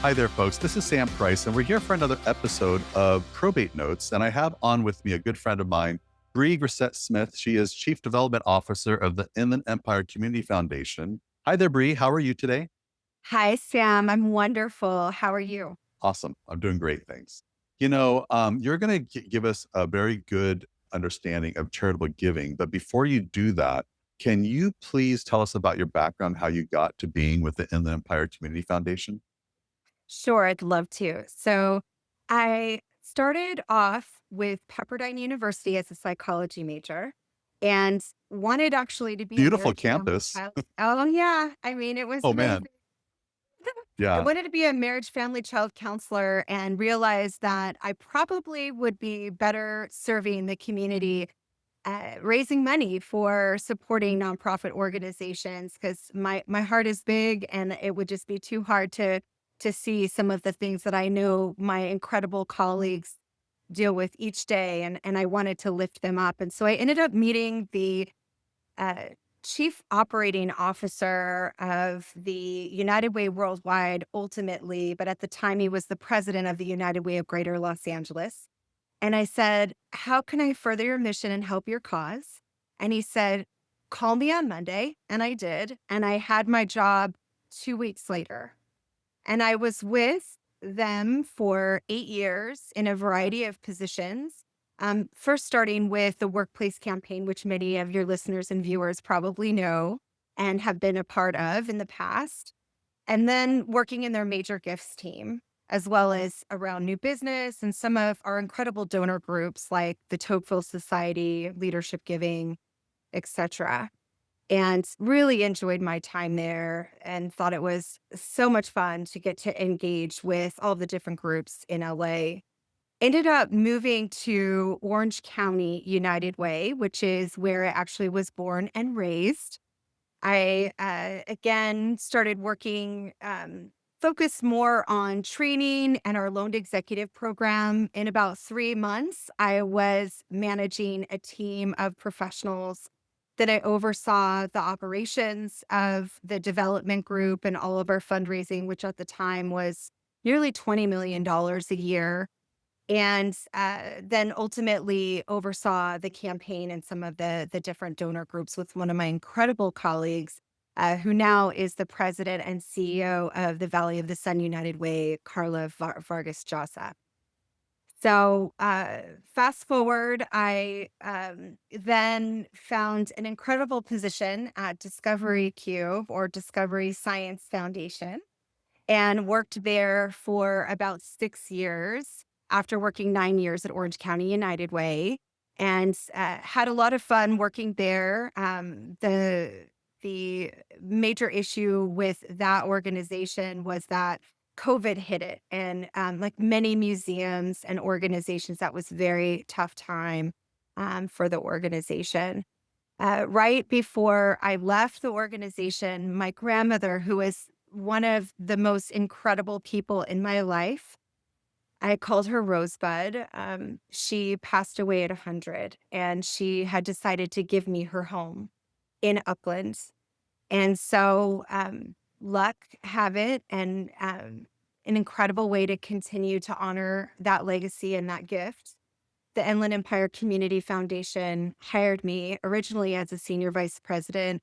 Hi there, folks. This is Sam Price, and we're here for another episode of Probate Notes. And I have on with me a good friend of mine, Brie Griset Smith. She is Chief Development Officer of the Inland Empire Community Foundation. Hi there, Brie. How are you today? Hi, Sam. I'm wonderful. How are you? Awesome. I'm doing great. Thanks. You're going to give us a very good understanding of charitable giving. But before you do that, can you please tell us about your background, how you got to being with the Inland Empire Community Foundation? Sure, I'd love to. So, I started off with Pepperdine University as a psychology major and wanted actually to be a Beautiful marriage family campus. child. Oh, yeah. I mean, it was Oh, amazing. man. I Yeah. wanted to be a marriage family child counselor and realized that I probably would be better serving the community, raising money for supporting nonprofit organizations because my heart is big and it would just be too hard to see some of the things that I know my incredible colleagues deal with each day, and I wanted to lift them up. And so I ended up meeting the uh, chief operating officer of the United Way Worldwide ultimately, but at the time he was the president of the United Way of Greater Los Angeles. And I said, "How can I further your mission and help your cause?" And he said, "Call me on Monday." And I did. And I had my job 2 weeks later. And I was with them for 8 years in a variety of positions. First, starting with the workplace campaign, which many of your listeners and viewers probably know and have been a part of in the past. And then working in their major gifts team, as well as around new business and some of our incredible donor groups like the Tocqueville Society, Leadership Giving, etc. And really enjoyed my time there and thought it was so much fun to get to engage with all the different groups in LA. Ended up moving to Orange County United Way, which is where I actually was born and raised. I again started working, focused more on training and our loaned executive program. In about 3 months, I was managing a team of professionals that I oversaw the operations of the development group and all of our fundraising, which at the time was nearly $20 million a year. And then ultimately oversaw the campaign and some of the different donor groups with one of my incredible colleagues, who now is the president and CEO of the Valley of the Sun United Way, Carla Vargas Llosa. So fast forward, I then found an incredible position at Discovery Cube or Discovery Science Foundation and worked there for about 6 years after working 9 years at Orange County United Way, and had a lot of fun working there. The major issue with that organization was that COVID hit it, and like many museums and organizations, that was very tough time for the organization. Right before I left the organization, my grandmother, who was one of the most incredible people in my life, I called her Rosebud. She passed away at 100, and she had decided to give me her home in Upland. And so, luck have it, and an incredible way to continue to honor that legacy and that gift. The Inland Empire Community Foundation hired me originally as a senior vice president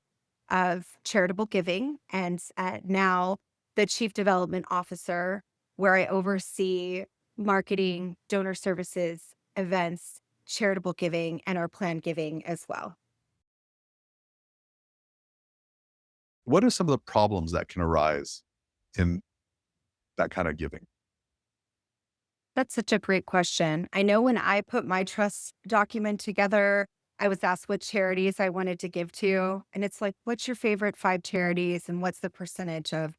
of charitable giving, and now the chief development officer, where I oversee marketing, donor services, events, charitable giving, and our planned giving as well. What are some of the problems that can arise in that kind of giving? That's such a great question. I know when I put my trust document together, I was asked what charities I wanted to give to. And it's like, what's your favorite 5 charities? And what's the percentage of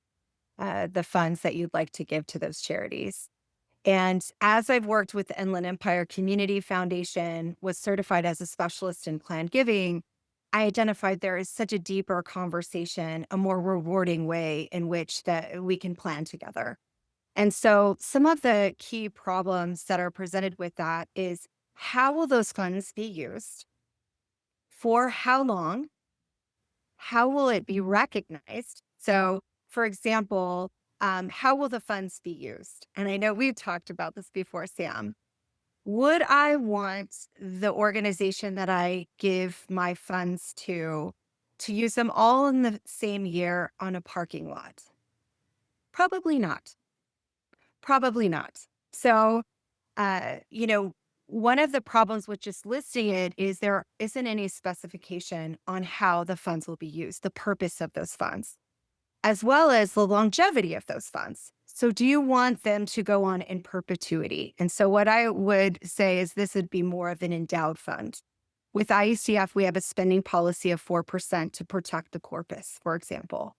the funds that you'd like to give to those charities? And as I've worked with the Inland Empire Community Foundation, was certified as a specialist in planned giving, I identified there is such a deeper conversation, a more rewarding way in which that we can plan together. And so some of the key problems that are presented with that is, how will those funds be used? For how long? How will it be recognized? So, for example, how will the funds be used? And I know we've talked about this before, Sam. Would I want the organization that I give my funds to use them all in the same year on a parking lot? Probably not. Probably not. So, you know, one of the problems with just listing it is there isn't any specification on how the funds will be used, the purpose of those funds, as well as the longevity of those funds. So, do you want them to go on in perpetuity? And so, what I would say is this would be more of an endowed fund. With IECF, we have a spending policy of 4% to protect the corpus, for example.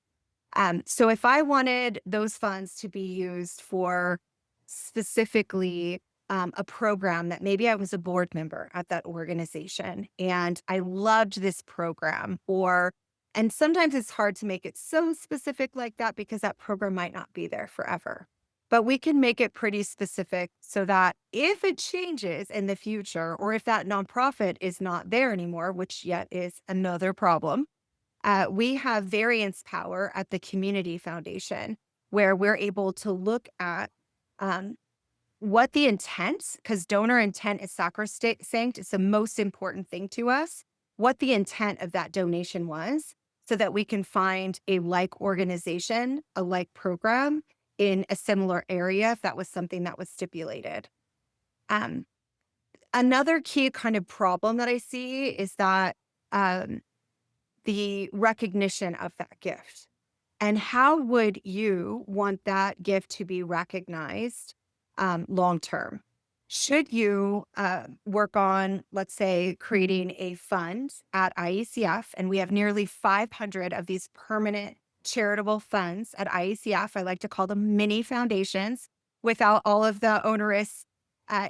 So if I wanted those funds to be used for specifically a program that maybe I was a board member at that organization and I loved this program, and sometimes it's hard to make it so specific like that because that program might not be there forever. But we can make it pretty specific so that if it changes in the future, or if that nonprofit is not there anymore, which yet is another problem, we have variance power at the community foundation where we're able to look at um, what the intent, because donor intent is sacrosanct, it's the most important thing to us, what the intent of that donation was, so that we can find a like organization, a like program in a similar area if that was something that was stipulated. Um, Another key kind of problem that I see is that um, the recognition of that gift. And how would you want that gift to be recognized long term? Should you work on, let's say, creating a fund at IECF, and we have nearly 500 of these permanent charitable funds at IECF. I like to call them mini foundations without all of the onerous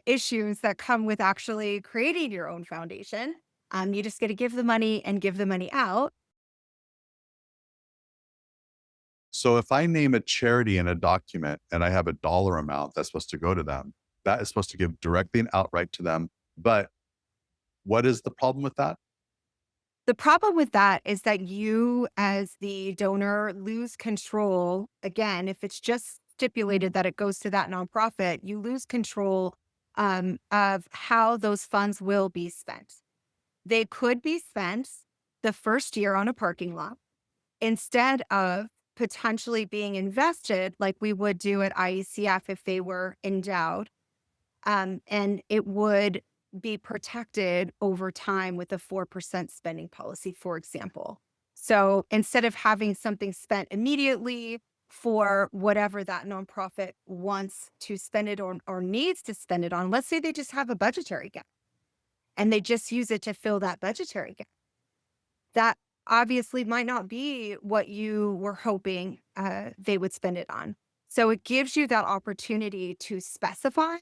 issues that come with actually creating your own foundation. You just get to give the money and give the money out. So if I name a charity in a document and I have a dollar amount that's supposed to go to them, that is supposed to give directly and outright to them. But what is the problem with that? The problem with that is that you, as the donor, lose control. Again, if it's just stipulated that it goes to that nonprofit, you lose control of how those funds will be spent. They could be spent the first year on a parking lot instead of potentially being invested like we would do at IECF if they were endowed, and it would be protected over time with a 4% spending policy, for example. So instead of having something spent immediately for whatever that nonprofit wants to spend it on or needs to spend it on, let's say they just have a budgetary gap and they just use it to fill that budgetary gap. That obviously might not be what you were hoping they would spend it on. So it gives you that opportunity to specify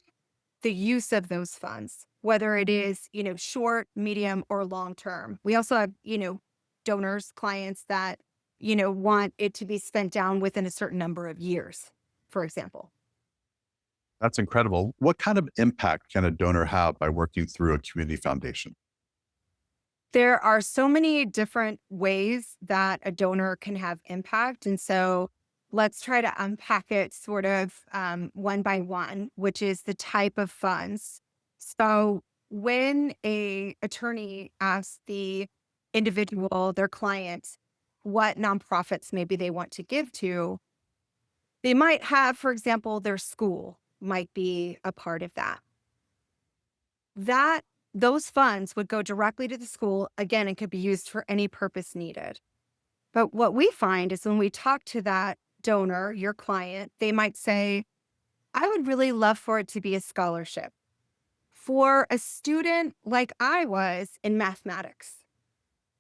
the use of those funds, whether it is, short, medium, or long term. We also have, donors, clients that, want it to be spent down within a certain number of years, for example. That's incredible. What kind of impact can a donor have by working through a community foundation? There are so many different ways that a donor can have impact. And so let's try to unpack it sort of one by one, which is the type of funds. So when a attorney asks the individual, their client, what nonprofits maybe they want to give to, they might have, for example, their school might be a part of that. That those funds would go directly to the school. Again, it could be used for any purpose needed. But what we find is when we talk to that donor, your client, they might say, I would really love for it to be a scholarship for a student like I was in mathematics.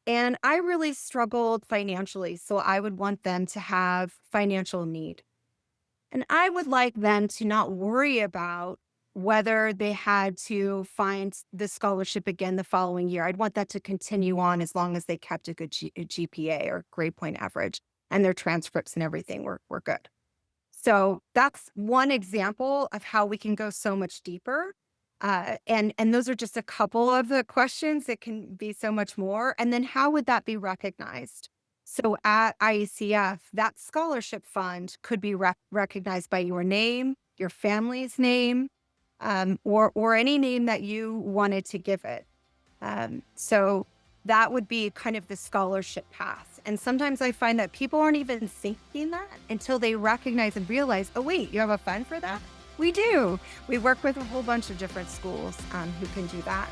And I really struggled financially. So I would want them to have financial need. And I would like them to not worry about whether they had to find the scholarship again the following year. I'd want that to continue on as long as they kept a good GPA or grade point average and their transcripts and everything were good. So that's one example of how we can go so much deeper. And those are just a couple of the questions. It can be so much more. And then how would that be recognized? So at IECF, that scholarship fund could be recognized by your name, your family's name, or any name that you wanted to give it. So that would be kind of the scholarship path. And sometimes I find that people aren't even thinking that until they recognize and realize, oh, wait, you have a fund for that? We do. We work with a whole bunch of different schools who can do that.